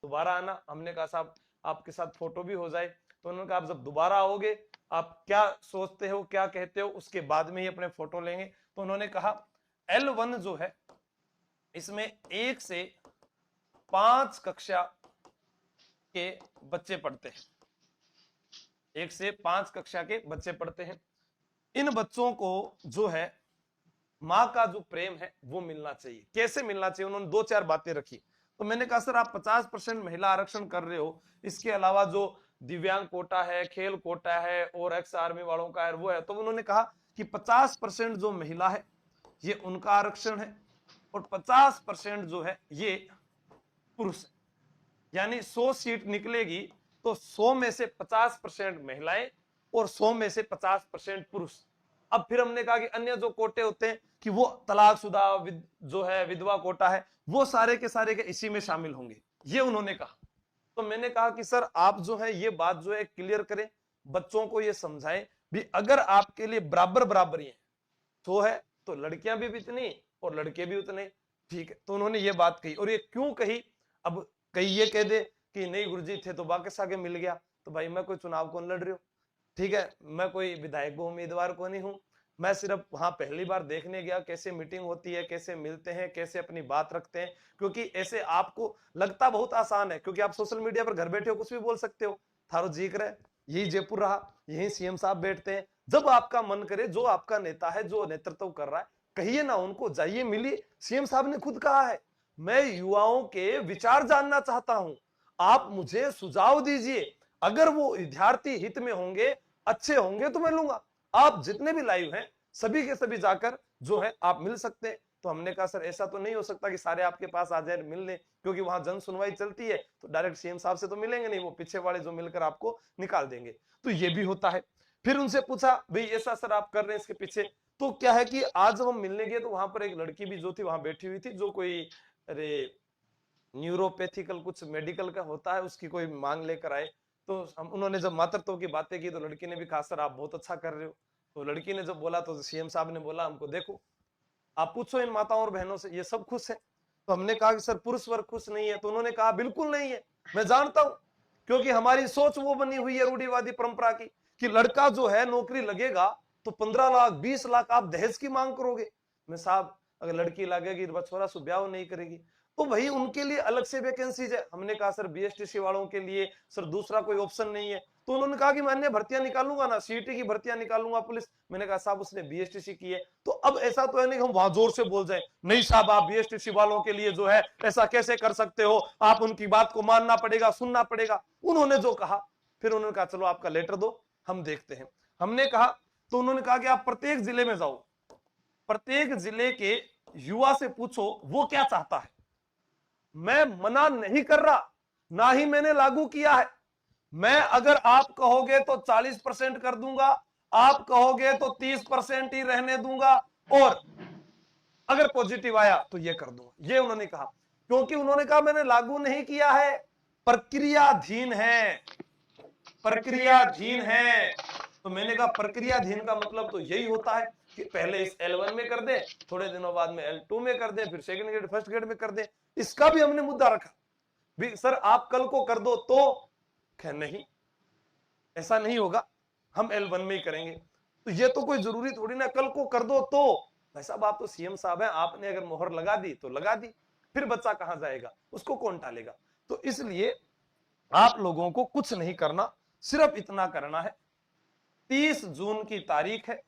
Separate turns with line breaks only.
दोबारा आना। हमने कहा साहब आपके साथ फोटो भी हो जाए। तो उन्होंने कहा आप जब दोबारा आओगे आप क्या सोचते हो क्या कहते हो उसके बाद में ही अपने फोटो लेंगे। तो उन्होंने कहा L1 जो है इसमें 1 से 5 कक्षा के बच्चे पढ़ते हैं, 1 से 5 कक्षा के बच्चे पढ़ते हैं। इन बच्चों को जो है माँ का जो प्रेम है वो मिलना चाहिए। कैसे मिलना चाहिए, उन्होंने 2-4 बातें रखी। तो मैंने कहा सर आप 50% महिला आरक्षण कर रहे हो, इसके अलावा जो दिव्यांग कोटा है, खेल कोटा है और एक्स आर्मी वालों का है वो है। तो उन्होंने कहा कि 50% जो महिला है ये उनका आरक्षण है और 50% जो है ये पुरुष है। यानी 100 सीट निकलेगी तो 100 में से 50% महिलाएं और 100 में से 50% पुरुष। अब फिर हमने कहा कि अन्य जो कोटे होते हैं कि वो तलाकशुदा जो है विधवा कोटा है वो सारे के इसी में शामिल होंगे, ये उन्होंने कहा। तो मैंने कहा कि सर आप जो है ये बात जो है क्लियर करें, बच्चों को ये समझाएं भी अगर आपके लिए बराबर बराबर ही है तो है तो लड़कियां भी इतनी और लड़के भी उतने, ठीक है। तो उन्होंने ये बात कही। और ये क्यों कही, अब कहीं ये कह दे कि नहीं गुरुजी थे तो बाकी सागे मिल गया, तो भाई मैं कोई चुनाव कौन लड़ रही हूँ, ठीक है, मैं कोई विधायक उम्मीदवार को नहीं हूं। मैं सिर्फ वहां पहली बार देखने गया कैसे मीटिंग होती है, कैसे मिलते हैं, कैसे अपनी बात रखते हैं। क्योंकि ऐसे आपको लगता बहुत आसान है क्योंकि आप सोशल मीडिया पर घर बैठे हो कुछ भी बोल सकते हो, थारो जी करे यही जयपुर रहा, यही सीएम साहब बैठते हैं, जब आपका मन करे जो आपका नेता है जो नेतृत्व कर रहा है कहिए ना उनको, जाइए मिलिए। सीएम साहब ने खुद कहा है मैं युवाओं के विचार जानना चाहता हूं, आप मुझे सुझाव दीजिए, अगर वो विद्यार्थी हित में होंगे अच्छे होंगे तो मैं लूंगा। आप जितने भी लाइव हैं सभी के सभी जाकर जो है आप मिल सकते हैं। तो हमने कहा सर ऐसा तो नहीं हो सकता कि सारे आपके पास आ जाए मिलने, क्योंकि वहां जन सुनवाई चलती है तो डायरेक्ट सीएम साहब से तो मिलेंगे नहीं, वो पीछे वाले जो मिलकर आपको निकाल देंगे। तो ये भी होता है। फिर उनसे पूछा भाई ऐसा सर आप कर रहे हैं इसके पीछे, तो क्या है कि आज जब हम मिलने गए तो वहां पर एक लड़की भी जो थी वहां बैठी हुई थी जो कोई अरे न्यूरोपैथिकल कुछ मेडिकल का होता है उसकी कोई मांग लेकर आए। तो हम उन्होंने जब मातृत्व की बातें की तो लड़की ने भी कहा सर आप बहुत अच्छा कर रहे हो। तो लड़की ने जब बोला तो सीएम साहब ने बोला हमको देखो आप पूछो इन माताओं और बहनों से ये सब खुश है। तो हमने कहा कि सर पुरुष वर्ग खुश नहीं है, तो उन्होंने कहा बिल्कुल नहीं है, मैं जानता हूं क्योंकि हमारी सोच वो बनी हुई है रूढ़िवादी परंपरा की कि लड़का जो है नौकरी लगेगा तो 15 लाख 20 लाख आप दहेज की मांग करोगे। मैं साहब अगर लड़की लगेगी तो छोरा सु ब्याह नहीं करेगी तो भाई उनके लिए अलग से वैकेंसीज है। हमने कहा सर बीएसटीसी वालों के लिए सर दूसरा कोई ऑप्शन नहीं है। तो उन्होंने कहा कि मैं अन्य भर्तियां निकालूंगा ना, सीईटी की भर्तियां निकालूंगा पुलिस। मैंने कहा साहब उसने बीएसटीसी की है तो अब ऐसा तो है नहीं हम वहां जोर से बोल जाए नहीं साहब आप बीएसटीसी वालों के लिए जो है ऐसा कैसे कर सकते हो, आप उनकी बात को मानना पड़ेगा सुनना पड़ेगा। उन्होंने जो कहा फिर उन्होंने कहा चलो आपका लेटर दो हम देखते हैं। हमने कहा तो उन्होंने कहा कि आप प्रत्येक जिले में जाओ, प्रत्येक जिले के युवा से पूछो वो क्या चाहता है। मैं मना नहीं कर रहा, ना ही मैंने लागू किया है। मैं अगर आप कहोगे तो 40% कर दूंगा, आप कहोगे तो 30% ही रहने दूंगा और अगर पॉजिटिव आया तो ये कर दूंगा, ये उन्होंने कहा। क्योंकि उन्होंने कहा मैंने लागू नहीं किया है, प्रक्रियाधीन है, प्रक्रियाधीन है। तो मैंने कहा प्रक्रियाधीन का मतलब तो यही होता है कि पहले इस L1 में कर दे, थोड़े दिनों बाद में L2 में कर दे, फिर सेकंड ग्रेड फर्स्ट ग्रेड में कर दे। इसका भी हमने मुद्दा रखा भी सर आप कल को कर दो तो कह नहीं ऐसा नहीं होगा, हम L1 में ही करेंगे। तो ये तो कोई जरूरी थोड़ी ना कल को कर दो तो, भाई साहब आप तो सीएम साहब हैं, आपने अगर मोहर लगा दी तो लगा दी, फिर बच्चा कहां जाएगा उसको कौन टालेगा। तो इसलिए आप लोगों को कुछ नहीं करना, सिर्फ इतना करना है 30 जून की तारीख है,